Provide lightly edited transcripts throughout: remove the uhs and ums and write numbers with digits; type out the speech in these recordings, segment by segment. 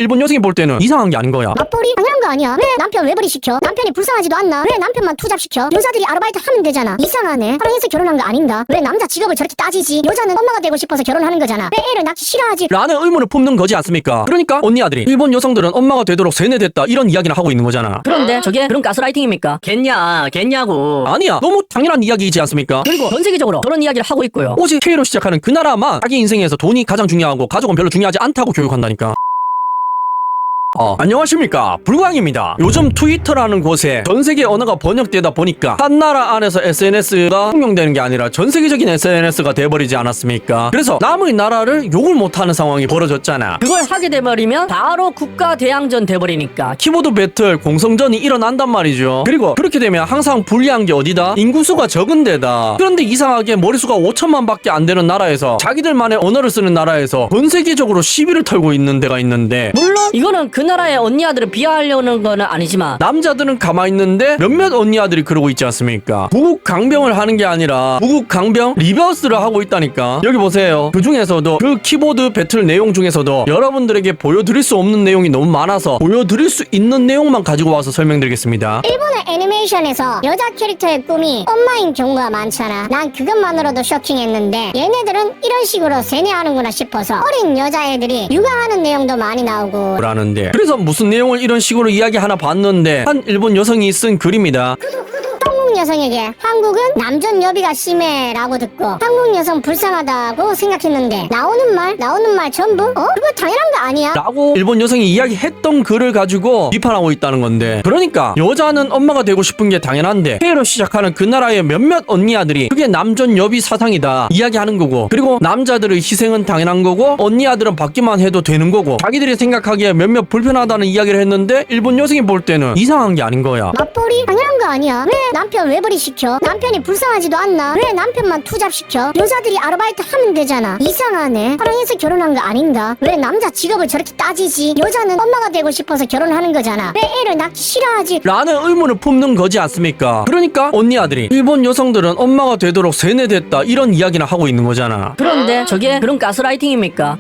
일본 여성이 볼 때는 이상한 게 아닌 거야. 맞벌이 당연한 거 아니야. 왜 남편 외벌이 시켜? 남편이 불쌍하지도 않나? 왜 남편만 투잡시켜? 여자들이 아르바이트 하면 되잖아. 이상하네. 사랑해서 결혼한 거 아닌가? 왜 남자 직업을 저렇게 따지지? 여자는 엄마가 되고 싶어서 결혼하는 거잖아. 왜 애를 낳기 싫어하지? 라는 의문을 품는 거지 않습니까? 그러니까 언니 아들이 일본 여성들은 엄마가 되도록 세뇌됐다 이런 이야기를 하고 있는 거잖아. 그런데 저게 그런 가스라이팅입니까? 겠냐고. 아니야, 너무 당연한 이야기이지 않습니까? 그리고 전 세계적으로 그런 이야기를 하고 있고요. 오직 K로 시작하는 그 나라만 자기 인생에서 돈이 가장 중요하고 가족은 별로 중요하지 않다고 교육한다니까. 안녕하십니까, 불광입니다. 요즘 트위터라는 곳에 전세계 언어가 번역되다 보니까 한 나라 안에서 SNS가 통용되는 게 아니라 전세계적인 SNS가 돼버리지 않았습니까? 그래서 남의 나라를 욕을 못하는 상황이 벌어졌잖아. 그걸 하게 돼버리면 바로 국가 대항전 돼버리니까. 키보드 배틀, 공성전이 일어난단 말이죠. 그리고 그렇게 되면 항상 불리한 게 어디다? 인구수가 적은 데다. 그런데 이상하게 머리수가 5천만 밖에 안 되는 나라에서, 자기들만의 언어를 쓰는 나라에서 전 세계적으로 시비를 털고 있는 데가 있는데, 물론 이거는 그 나라의 언니 아들을 비하하려는 거는 아니지만 남자들은 가만히 있는데 몇몇 언니 아들이 그러고 있지 않습니까? 부국 강병을 하는 게 아니라 부국 강병 리버스를 하고 있다니까. 여기 보세요. 그 중에서도 그 키보드 배틀 내용 중에서도 여러분들에게 보여드릴 수 없는 내용이 너무 많아서 보여드릴 수 있는 내용만 가지고 와서 설명드리겠습니다. 일본의 애니메이션에서 여자 캐릭터의 꿈이 엄마인 경우가 많잖아. 난 그것만으로도 쇼킹했는데 얘네들은 이런 식으로 세뇌하는구나 싶어서 어린 여자애들이 육아하는 내용도 많이 나오고 라는데, 그래서 무슨 내용을 이런 식으로 이야기 하나 봤는데 한 일본 여성이 쓴 글입니다. 한국 여성에게 한국은 남존 여비가 심해라고 듣고 한국 여성 불쌍하다고 생각했는데 나오는 말 전부 그거 당연한 거 아니야? 라고 일본 여성이 이야기했던 글을 가지고 비판하고 있다는 건데, 그러니까 여자는 엄마가 되고 싶은 게 당연한데 K로 시작하는 그 나라의 몇몇 언니 아들이 그게 남존 여비 사상이다 이야기하는 거고, 그리고 남자들의 희생은 당연한 거고 언니 아들은 받기만 해도 되는 거고, 자기들이 생각하기에 몇몇 불편하다는 이야기를 했는데 일본 여성이 볼 때는 이상한 게 아닌 거야. 맞벌이 당연한 거 아니야? 왜 남편 외벌이 시켜? 남편이 불쌍하지도 않나? 왜 남편만 투잡시켜? 여자들이 아르바이트 하면 되잖아. 이상하네. 사랑해서 결혼한 거 아닌가? 왜 남자 직업을 저렇게 따지지? 여자는 엄마가 되고 싶어서 결혼하는 거잖아. 왜 애를 낳기 싫어하지? 라는 의문을 품는 거지 않습니까? 그러니까 언니 아들이 일본 여성들은 엄마가 되도록 세뇌됐다 이런 이야기를 하고 있는 거잖아. 그런데 저게 그런 가스라이팅입니까?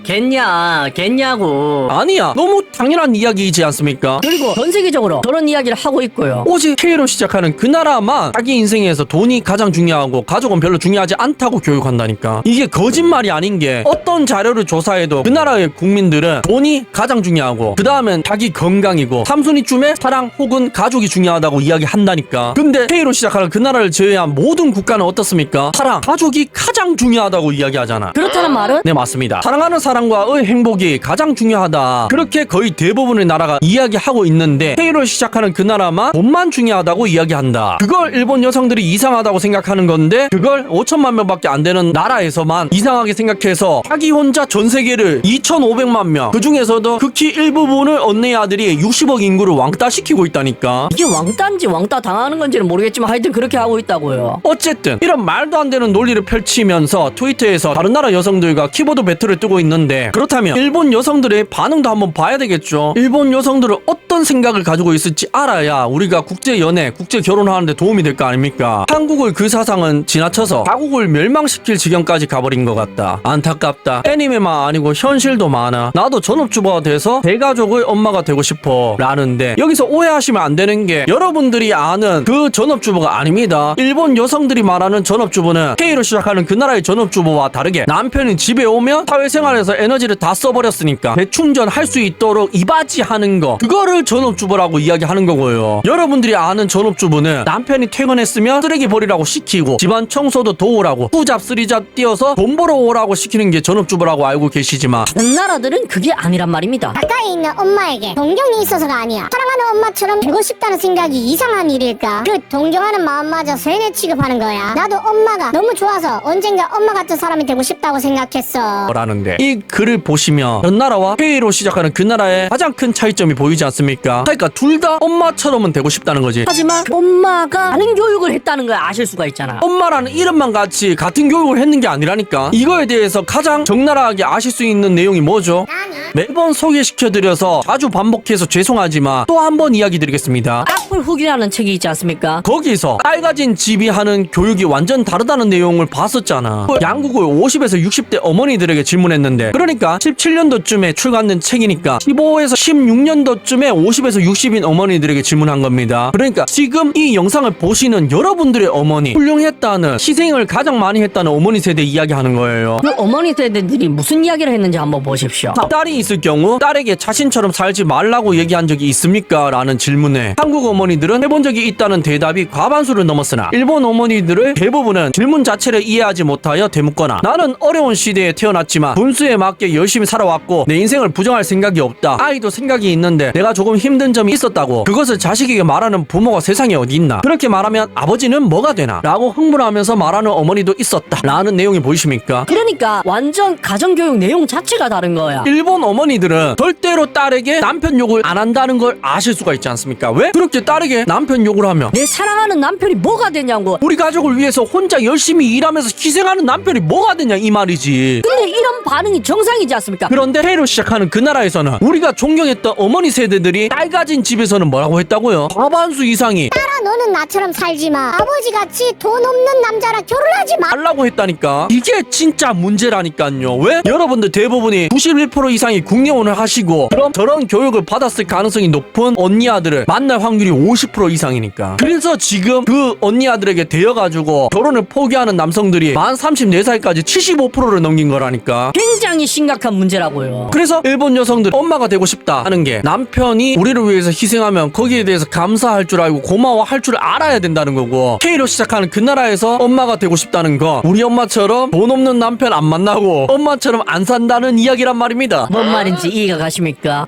겠냐고. 아니야, 너무 당연한 이야기이지 않습니까? 그리고 전 세계적으로 그런 이야기를 하고 있고요. 오직 K로 시작하는 그 나라만 자기 인생에서 돈이 가장 중요하고 가족은 별로 중요하지 않다고 교육한다니까. 이게 거짓말이 아닌 게, 어떤 자료를 조사해도 그 나라의 국민들은 돈이 가장 중요하고 그 다음엔 자기 건강이고 3순위쯤에 사랑 혹은 가족이 중요하다고 이야기한다니까. 근데 K로 시작하는 그 나라를 제외한 모든 국가는 어떻습니까? 사랑, 가족이 가장 중요하다고 이야기하잖아. 그렇다는 말은 네, 맞습니다. 사랑하는 사람과의 행복이 가장 중요하다, 그렇게 거의 대부분의 나라가 이야기하고 있는데 K로 시작하는 그 나라만 돈만 중요하다고 이야기한다. 그걸 일본 여성들이 이상하다고 생각하는 건데, 그걸 5천만 명밖에 안 되는 나라에서만 이상하게 생각해서 자기 혼자 전 세계를 2,500만 명, 그 중에서도 극히 일부분을 언니 아들이 60억 인구를 왕따시키고 있다니까. 이게 왕따인지 왕따 당하는 건지는 모르겠지만 하여튼 그렇게 하고 있다고요. 어쨌든 이런 말도 안 되는 논리를 펼치면서 트위터에서 다른 나라 여성들과 키보드 배틀을 뜨고 있는데, 그렇다면 일본 여성들의 반응도 한번 봐야 되겠죠. 일본 여성들은 어떤 생각을 가지고 있을지 알아야 우리가 국제 연애, 국제 결혼하는데 도움이 될 거 아닙니까? 한국의 그 사상은 지나쳐서 자국을 멸망시킬 지경까지 가버린 것 같다. 안타깝다. 애니메만 아니고 현실도 많아. 나도 전업주부가 돼서 대가족의 엄마가 되고 싶어 라는데, 여기서 오해하시면 안 되는 게, 여러분들이 아는 그 전업주부가 아닙니다. 일본 여성들이 말하는 전업주부는 K로 시작하는 그 나라의 전업주부와 다르게 남편이 집에 오면 사회생활에서 에너지를 다 써버렸으니까 재충전할 수 있도록 이바지하는 거, 그거를 전업주부라고 이야기하는 거고요. 여러분들이 아는 전업주부는 남편이 퇴근했으면 쓰레기 버리라고 시키고 집안 청소도 도우라고 투잡 쓰리잡 뛰어서 돈 벌어 오라고 시키는 게 전업주부라고 알고 계시지만, 다른 나라들은 그게 아니란 말입니다. 가까이 있는 엄마에게 동경이 있어서가 아니야. 사랑하는 엄마처럼 되고 싶다는 생각이 이상한 일일까? 그 동경하는 마음마저 세뇌 취급하는 거야. 나도 엄마가 너무 좋아서 언젠가 엄마 같은 사람이 되고 싶다고 생각했어. 라는데, 이 글을 보시면 다른 나라와 K로 시작하는 그 나라의 가장 큰 차이점이 보이지 않습니까? 그러니까 둘 다 엄마처럼은 되고 싶다는 거지. 하지만 엄마가 하는 많은 교육을 했다는 걸 아실 수가 있잖아. 엄마라는 이름만 같이 같은 교육을 했는 게 아니라니까. 이거에 대해서 가장 적나라하게 아실 수 있는 내용이 뭐죠? 매번 소개시켜드려서 자주 반복해서 죄송하지만 또 한 번 이야기 드리겠습니다. 악플 후기라는 책이 있지 않습니까? 거기서 딸 가진 집이 하는 교육이 완전 다르다는 내용을 봤었잖아. 양국을 50에서 60대 어머니들에게 질문했는데, 그러니까 17년도쯤에 출간된 책이니까 15에서 16년도쯤에 50에서 60인 어머니들에게 질문한 겁니다. 그러니까 지금 이 영상을 보시는 여러분들의 어머니, 훌륭했다는, 희생을 가장 많이 했다는 어머니 세대 이야기하는 거예요. 그 어머니 세대들이 무슨 이야기를 했는지 한번 보십시오. 딸이 있을 경우 딸에게 자신처럼 살지 말라고 얘기한 적이 있습니까? 라는 질문에 한국 어머니들은 해본 적이 있다는 대답이 과반수를 넘었으나 일본 어머니들의 대부분은 질문 자체를 이해하지 못하여 되묻거나 나는 어려운 시대에 태어났지만 분수에 맞게 열심히 살아왔고 내 인생을 부정할 생각이 없다. 아이도 생각이 있는데 내가 조금 힘든 점이 있었다고 그것을 자식에게 말하는 부모가 세상에 어디 있나. 그렇게 말하면 아버지는 뭐가 되나? 라고 흥분하면서 말하는 어머니도 있었다. 라는 내용이 보이십니까? 그러니까 완전 가정교육 내용 자체가 다른 거야. 일본 어머니들은 절대로 딸에게 남편 욕을 안 한다는 걸 아실 수가 있지 않습니까? 왜? 그렇게 딸에게 남편 욕을 하면 내 사랑하는 남편이 뭐가 되냐고. 우리 가족을 위해서 혼자 열심히 일하면서 희생하는 남편이 뭐가 되냐 이 말이지. 근데 이런 반응이 정상이지 않습니까? 그런데 해로 시작하는 그 나라에서는 우리가 존경했던 어머니 세대들이 딸 가진 집에서는 뭐라고 했다고요? 과반수 이상이 딸아 너는 나처럼 살지마. 아버지같이 돈 없는 남자랑 결혼하지 마. 말라고 했다니까. 이게 진짜 문제라니까요. 왜? 여러분들 대부분이 91% 이상이 국내원을 하시고 그럼 저런 교육을 받았을 가능성이 높은 언니 아들을 만날 확률이 50% 이상이니까. 그래서 지금 그 언니 아들에게 대여가지고 결혼을 포기하는 남성들이 만 34살까지 75%를 넘긴 거라니까. 굉장히 심각한 문제라고요. 그래서 일본 여성들 엄마가 되고 싶다 하는 게 남편이 우리를 위해서 희생하면 거기에 대해서 감사할 줄 알고 고마워할 줄 알아야 된다는 거고, K로 시작하는 그 나라에서 엄마가 되고 싶다는 건 우리 엄마처럼 돈 없는 남편 안 만나고 엄마처럼 안 산다는 이야기란 말입니다. 뭔 말인지 이해가 가십니까?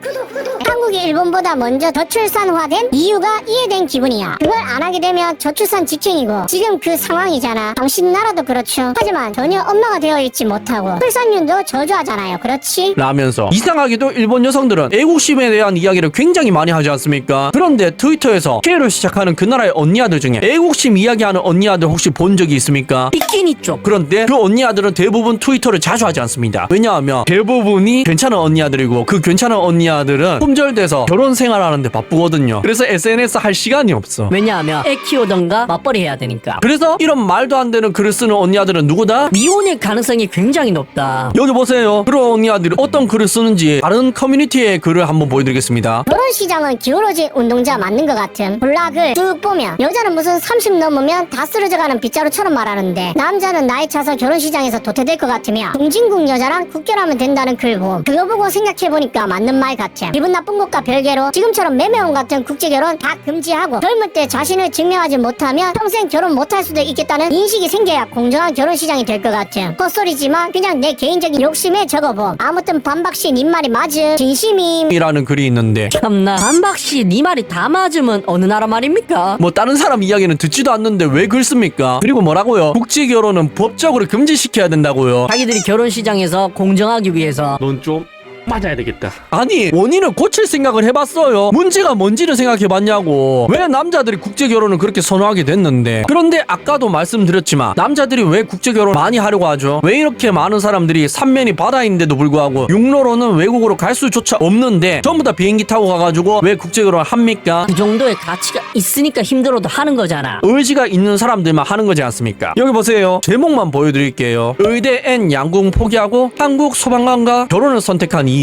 한국이 일본보다 먼저 저출산화된 이유가 이해된 기분이야. 그걸 안 하게 되면 저출산 직전이고 지금 그 상황이잖아. 당신 나라도 그렇죠. 하지만 전혀 엄마가 되어 있지 못하고 출산율도 저조하잖아요. 그렇지? 라면서 이상하게도 일본 여성들은 애국심에 대한 이야기를 굉장히 많이 하지 않습니까? 그런데 트위터에서 K로 시작하는 그 나라의 언니 아들 중에 애국심 이야기하는 언니 아들 혹시 본 적이 있습니까? 있긴 있죠. 그런데 그 언니 아들은 대부분 트위터를 자주 하지 않습니다. 왜냐하면 대부분이 괜찮은 언니 아들이고 그 괜찮은 언니 아들은 품절돼서 결혼 생활하는데 바쁘거든요. 그래서 SNS 할 시간이 없어. 왜냐하면 애 키우던가 맞벌이 해야 되니까. 그래서 이런 말도 안 되는 글을 쓰는 언니 아들은 누구다? 미혼일 가능성이 굉장히 높다. 여기 보세요. 그런 언니 아들이 어떤 글을 쓰는지 다른 커뮤니티의 글을 한번 보여드리겠습니다. 결혼시장은 기울어진 운동자 맞는 것 같은 블락을 쭉 보면 여자는 무슨 30 넘으면 다 쓰러져가는 빗자루처럼 말하는데 남자는 나이 차서 결혼시장에서 도태될 것 같으며 동진국 여자랑 국결하면 된다는 글 봄. 그거 보고 생각해보니까 맞는 말 같아. 기분 나쁜 것과 별개로 지금처럼 매매혼 같은 국제결혼 다 금지하고 젊을 때 자신을 증명하지 못하면 평생 결혼 못할 수도 있겠다는 인식이 생겨야 공정한 결혼시장이 될 것 같은 헛소리지만 그냥 내 개인적인 욕심에 적어봄. 아무튼 반박씨 님 말이 맞음. 진심임. 이라는 글이 있는데 참나, 반박씨 네 말이 다 맞으면 어느 나라 말입니까? 뭐 다른 사람 이야기는 듣지도 않는데 왜 글 씁니까? 그리고 뭐라고요? 국제결혼은 법적으로 금지시켜야 된다고요. 자기들이 결혼시장에서 공정하기 위해서. 넌 좀 맞아야 되겠다. 아니 원인을 고칠 생각을 해봤어요. 문제가 뭔지를 생각해봤냐고. 왜 남자들이 국제결혼을 그렇게 선호하게 됐는데. 그런데 아까도 말씀드렸지만 남자들이 왜 국제결혼 많이 하려고 하죠? 왜 이렇게 많은 사람들이 삼면이 바다인데도 불구하고 육로로는 외국으로 갈 수조차 없는데 전부 다 비행기 타고 가가지고 왜 국제결혼을 합니까? 그 정도의 가치가 있으니까 힘들어도 하는 거잖아. 의지가 있는 사람들만 하는 거지 않습니까? 여기 보세요. 제목만 보여드릴게요. 의대 N 양궁 포기하고 한국 소방관과 결혼을 선택한 이유.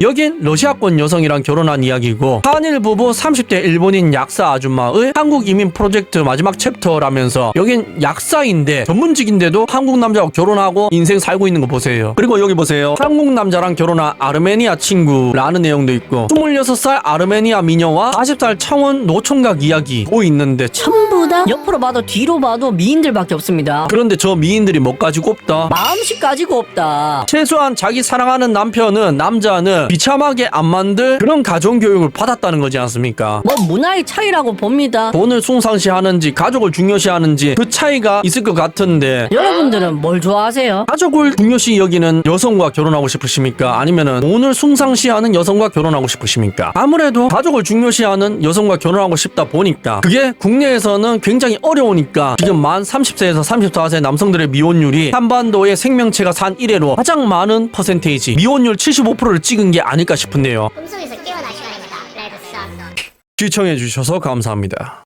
여긴 러시아권 여성이랑 결혼한 이야기고 한일 부부 30대 일본인 약사 아줌마의 한국 이민 프로젝트 마지막 챕터라면서 여긴 약사인데 전문직인데도 한국 남자와 결혼하고 인생 살고 있는 거 보세요. 그리고 여기 보세요. 한국 남자랑 결혼한 아르메니아 친구라는 내용도 있고 26살 아르메니아 미녀와 40살 청원 노총각 이야기도 있는데 전부 다 옆으로 봐도 뒤로 봐도 미인들밖에 없습니다. 그런데 저 미인들이 뭐 가지고 없다. 마음씨 가지고 없다. 최소한 자기 사랑하는 남편은 남자 남자는 비참하게 안 만들 그런 가정교육을 받았다는 거지 않습니까? 뭐 문화의 차이라고 봅니다. 돈을 숭상시하는지 가족을 중요시하는지 그 차이가 있을 것 같은데 여러분들은 뭘 좋아하세요? 가족을 중요시 여기는 여성과 결혼하고 싶으십니까? 아니면은 돈을 숭상시하는 여성과 결혼하고 싶으십니까? 아무래도 가족을 중요시하는 여성과 결혼하고 싶다 보니까 그게 국내에서는 굉장히 어려우니까 지금 만 30세에서 34세 남성들의 미혼율이 한반도의 생명체가 산 이래로 가장 많은 퍼센테이지 미혼율 75%를 찍은 게 아닐까 싶은데요. 꿈속에서 깨어날 시간입니다. 레드 썬. 시청해주셔서 감사합니다.